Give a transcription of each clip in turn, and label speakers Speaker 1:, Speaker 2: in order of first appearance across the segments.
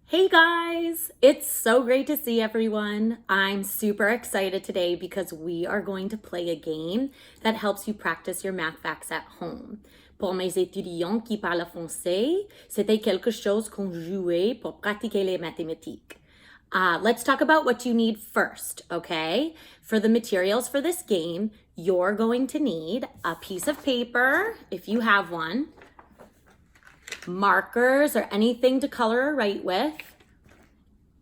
Speaker 1: Hey guys, it's so great to see everyone. I'm super excited today because we are going to play a game that helps you practice your math facts at home. Pour mes étudiants qui parlent français, c'était quelque chose qu'on jouait pour pratiquer les mathématiques. Let's talk about what you need first, okay? For the materials for this game, you're going to need a piece of paper, if you have one, markers or anything to color or write with,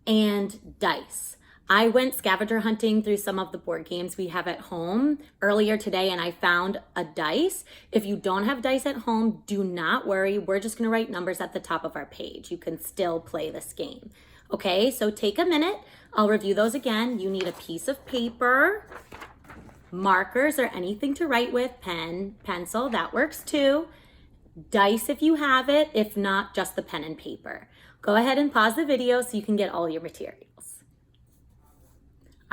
Speaker 1: and dice. I went scavenger hunting through some of the board games we have at home earlier today and I found a dice. If you don't have dice at home, do not worry. We're just going to write numbers at the top of our page. You can still play this game. Okay, so take a minute. I'll review those again. You need a piece of paper, markers or anything to write with, pen, pencil, that works too. Dice if you have it, if not, just the pen and paper. Go ahead and pause the video so you can get all your materials.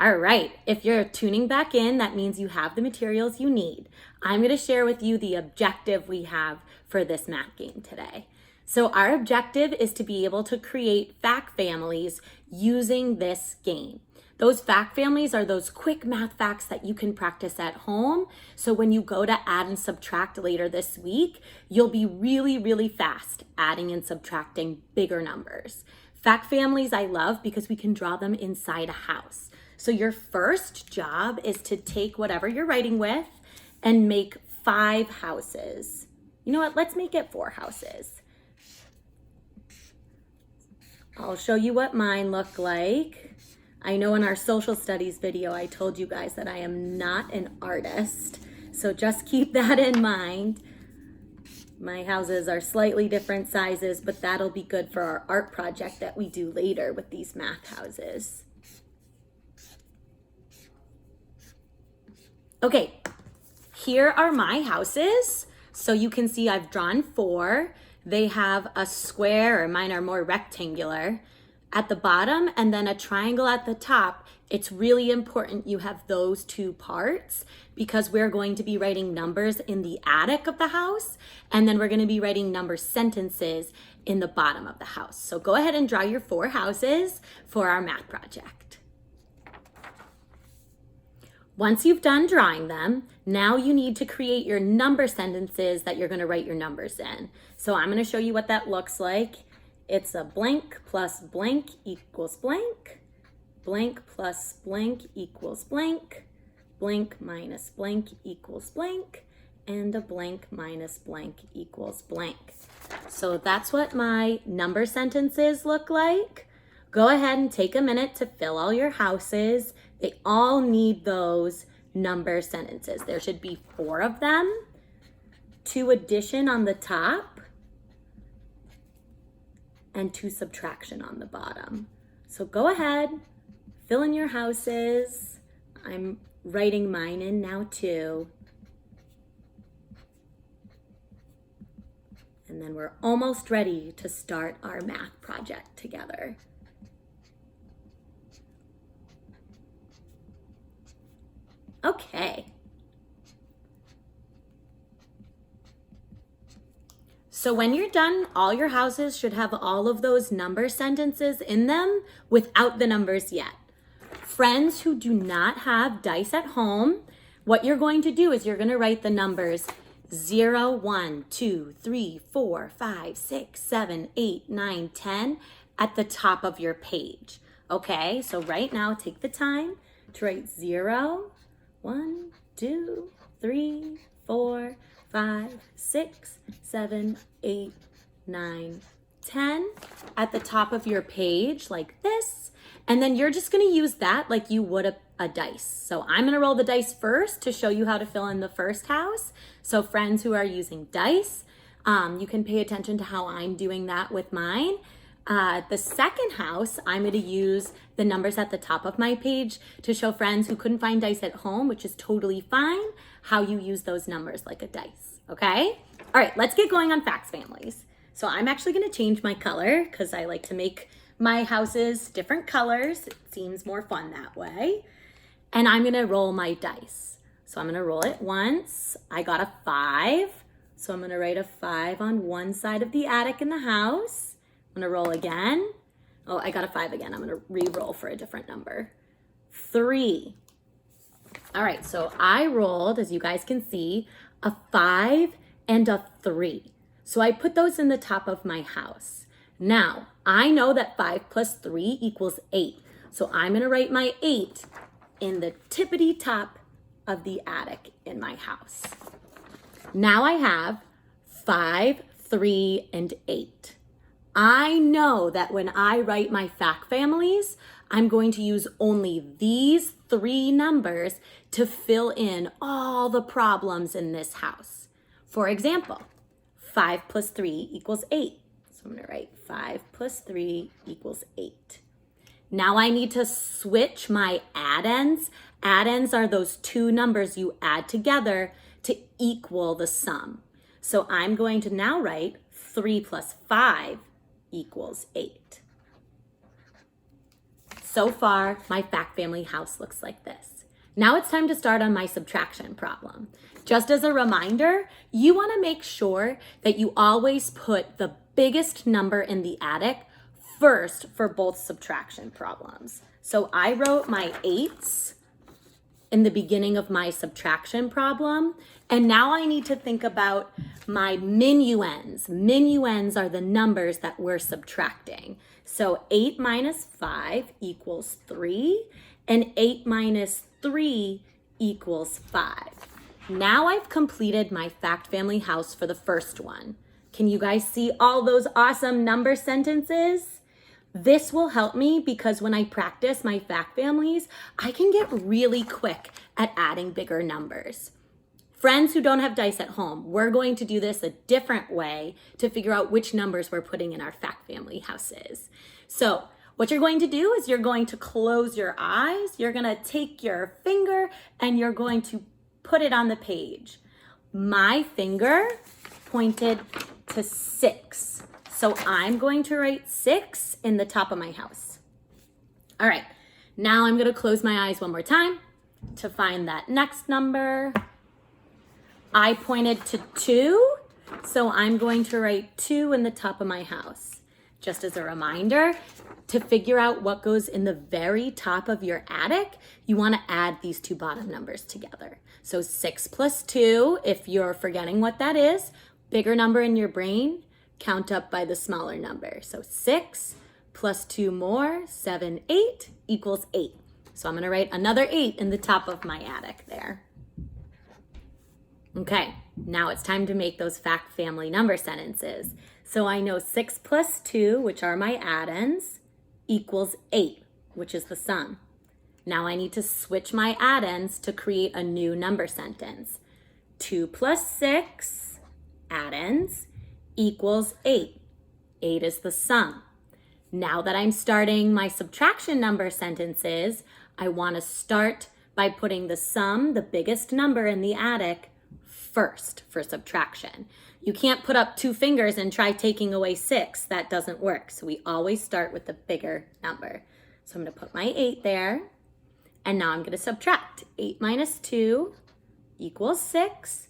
Speaker 1: All right, if you're tuning back in, that means you have the materials you need. I'm going to share with you the objective we have for this math game today. So our objective is to be able to create fact families using this game. Those fact families are those quick math facts that you can practice at home. So when you go to add and subtract later this week, you'll be really fast adding and subtracting bigger numbers. Fact families I love because we can draw them inside a house. So your first job is to take whatever you're writing with and make 5 houses. You know what? Let's make it 4 houses. I'll show you what mine look like. I know in our social studies video, I told you guys that I am not an artist, so just keep that in mind. My houses are slightly different sizes, but that'll be good for our art project that we do later with these math houses. Okay, here are my houses. So you can see I've drawn 4. They have a square, or mine are more rectangular, at the bottom and then a triangle at the top. It's really important you have those 2 parts because we're going to be writing numbers in the attic of the house and then we're going to be writing number sentences in the bottom of the house. So go ahead and draw your 4 houses for our math project. Once you've done drawing them, now you need to create your number sentences that you're going to write your numbers in. So I'm going to show you what that looks like. It's a blank plus blank equals blank, blank plus blank equals blank, blank minus blank equals blank, and a blank minus blank equals blank. So that's what my number sentences look like. Go ahead and take a minute to fill all your houses. They all need those number sentences. There should be 4 of them, 2 addition on the top, and 2 subtraction on the bottom. So go ahead, fill in your houses. I'm writing mine in now too. And then we're almost ready to start our math project together. Okay. So when you're done, all your houses should have all of those number sentences in them without the numbers yet. Friends who do not have dice at home, what you're going to do is you're going to write the numbers 0, 1, 2, 3, 4, 5, 6, 7, 8, 9, 10 at the top of your page. Okay, so right now take the time to write 0, 1, 2, 3, 4, 5, 6, 7, 8, 9, 10 at the top of your page like this. And then you're just going to use that like you would a dice. So I'm going to roll the dice first to show you how to fill in the first house. So friends who are using dice, you can pay attention to how I'm doing that with mine. The second house, I'm going to use the numbers at the top of my page to show friends who couldn't find dice at home, which is totally fine, how you use those numbers like a dice, okay? All right, let's get going on facts families. So I'm actually going to change my color because I like to make my houses different colors. It seems more fun that way. And I'm going to roll my dice. So I'm going to roll it once. I got a 5. So I'm going to write a 5 on one side of the attic in the house. I'm going to roll again. Oh, I got a 5 again. I'm gonna re-roll for a different number. 3. All right, so I rolled, as you guys can see, a 5 and a 3. So I put those in the top of my house. Now, I know that 5 plus 3 equals 8. So I'm gonna write my 8 in the tippity top of the attic in my house. Now I have 5, 3, and 8. I know that when I write my fact families, I'm going to use only these 3 numbers to fill in all the problems in this house. For example, 5 plus 3 equals 8. So I'm going to write 5 plus 3 equals 8. Now I need to switch my addends. Addends are those 2 numbers you add together to equal the sum. So I'm going to now write 3 plus 5 equals 8. So far, my fact family house looks like this. Now it's time to start on my subtraction problem. Just as a reminder, you want to make sure that you always put the biggest number in the attic first for both subtraction problems. So I wrote my 8s in the beginning of my subtraction problem. And now I need to think about my minuends. Minuends are the numbers that we're subtracting. So 8 minus 5 equals 3, and 8 minus 3 equals 5. Now I've completed my fact family house for the first one. Can you guys see all those awesome number sentences? This will help me because when I practice my fact families, I can get really quick at adding bigger numbers. Friends who don't have dice at home, we're going to do this a different way to figure out which numbers we're putting in our fact family houses. So what you're going to do is you're going to close your eyes, you're going to take your finger and you're going to put it on the page. My finger pointed to 6. So I'm going to write 6 in the top of my house. All right, now I'm gonna close my eyes one more time to find that next number. I pointed to 2, so I'm going to write 2 in the top of my house. Just as a reminder, to figure out what goes in the very top of your attic, you wanna add these 2 bottom numbers together. So 6 plus 2, if you're forgetting what that is, bigger number in your brain, count up by the smaller number. So 6 plus 2 more, 7, 8 equals 8. So I'm gonna write another 8 in the top of my attic there. Okay, now it's time to make those fact family number sentences. So I know 6 plus 2, which are my addends, equals 8, which is the sum. Now I need to switch my addends to create a new number sentence. 2 plus 6, addends, equals 8. 8 is the sum. Now that I'm starting my subtraction number sentences, I want to start by putting the sum, the biggest number in the attic, first for subtraction. You can't put up 2 fingers and try taking away 6. That doesn't work. So we always start with the bigger number. So I'm going to put my 8 there. And now I'm going to subtract. 8 minus 2 equals 6.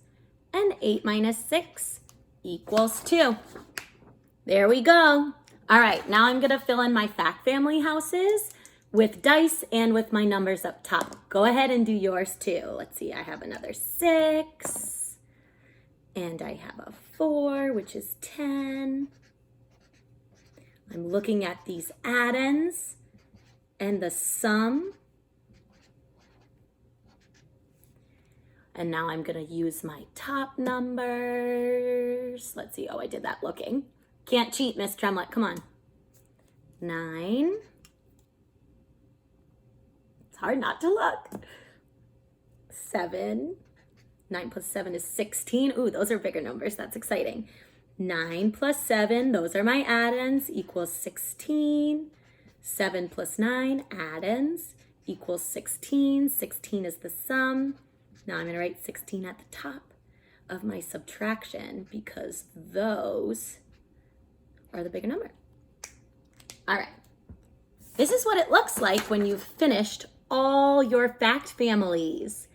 Speaker 1: And 8 minus 6 equals 2. There we go. All right, now I'm gonna fill in my fact family houses with dice and with my numbers up top. Go ahead and do yours too. Let's see, I have another 6, and I have a 4, which is 10. I'm looking at these addends and the sum. And now I'm gonna use my top numbers. Let's see, oh, I did that looking. Can't cheat, Miss Tremlett, come on. 9. It's hard not to look. 7. 9 plus 7 is 16. Ooh, those are bigger numbers, that's exciting. 9 plus 7, those are my addends, equals 16. 7 plus 9, addends, equals 16. 16 is the sum. Now I'm going to write 16 at the top of my subtraction because those are the bigger number. All right. This is what it looks like when you've finished all your fact families.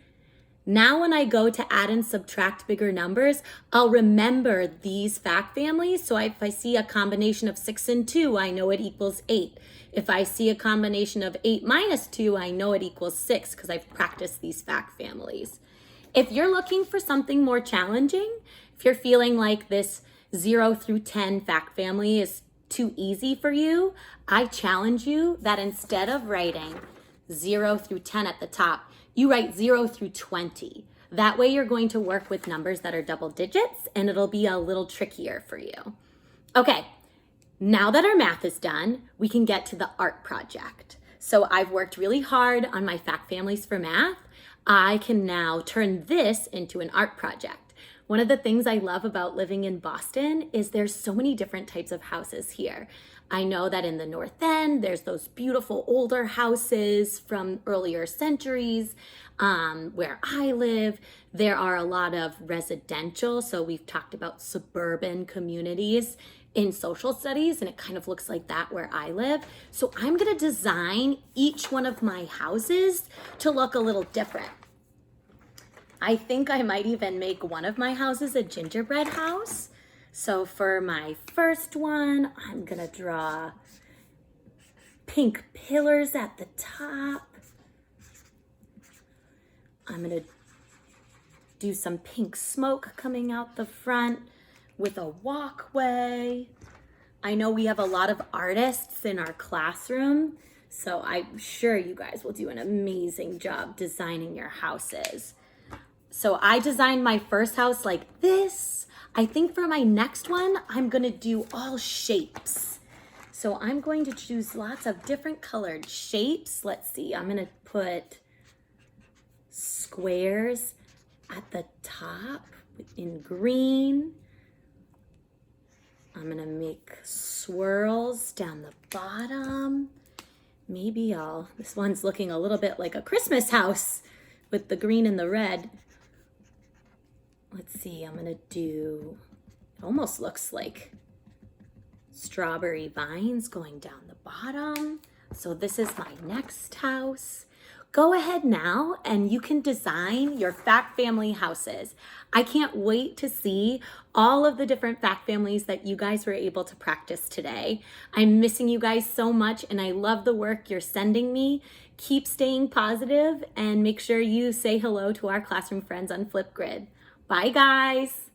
Speaker 1: Now when I go to add and subtract bigger numbers, I'll remember these fact families. So if I see a combination of 6 and 2, I know it equals 8. If I see a combination of 8 minus 2, I know it equals 6 because I've practiced these fact families. If you're looking for something more challenging, if you're feeling like this 0 through 10 fact family is too easy for you, I challenge you that instead of writing 0 through 10 at the top, you write 0 through 20. That way you're going to work with numbers that are double digits and it'll be a little trickier for you. Okay, now that our math is done, we can get to the art project. So I've worked really hard on my fact families for math. I can now turn this into an art project. One of the things I love about living in Boston is there's so many different types of houses here. I know that in the North End, there's those beautiful older houses from earlier centuries. Where I live, there are a lot of residential. So we've talked about suburban communities in social studies, and it kind of looks like that where I live. So I'm gonna design each one of my houses to look a little different. I think I might even make one of my houses a gingerbread house. So for my first one, I'm gonna draw pink pillars at the top. I'm gonna do some pink smoke coming out the front with a walkway. I know we have a lot of artists in our classroom, so I'm sure you guys will do an amazing job designing your houses. So I designed my first house like this. I think for my next one, I'm gonna do all shapes. So I'm going to choose lots of different colored shapes. Let's see, I'm gonna put squares at the top in green. I'm gonna make swirls down the bottom. Maybe this one's looking a little bit like a Christmas house with the green and the red. Let's see, I'm gonna do, it almost looks like strawberry vines going down the bottom. So this is my next house. Go ahead now and you can design your fact family houses. I can't wait to see all of the different fact families that you guys were able to practice today. I'm missing you guys so much and I love the work you're sending me. Keep staying positive and make sure you say hello to our classroom friends on Flipgrid. Bye guys.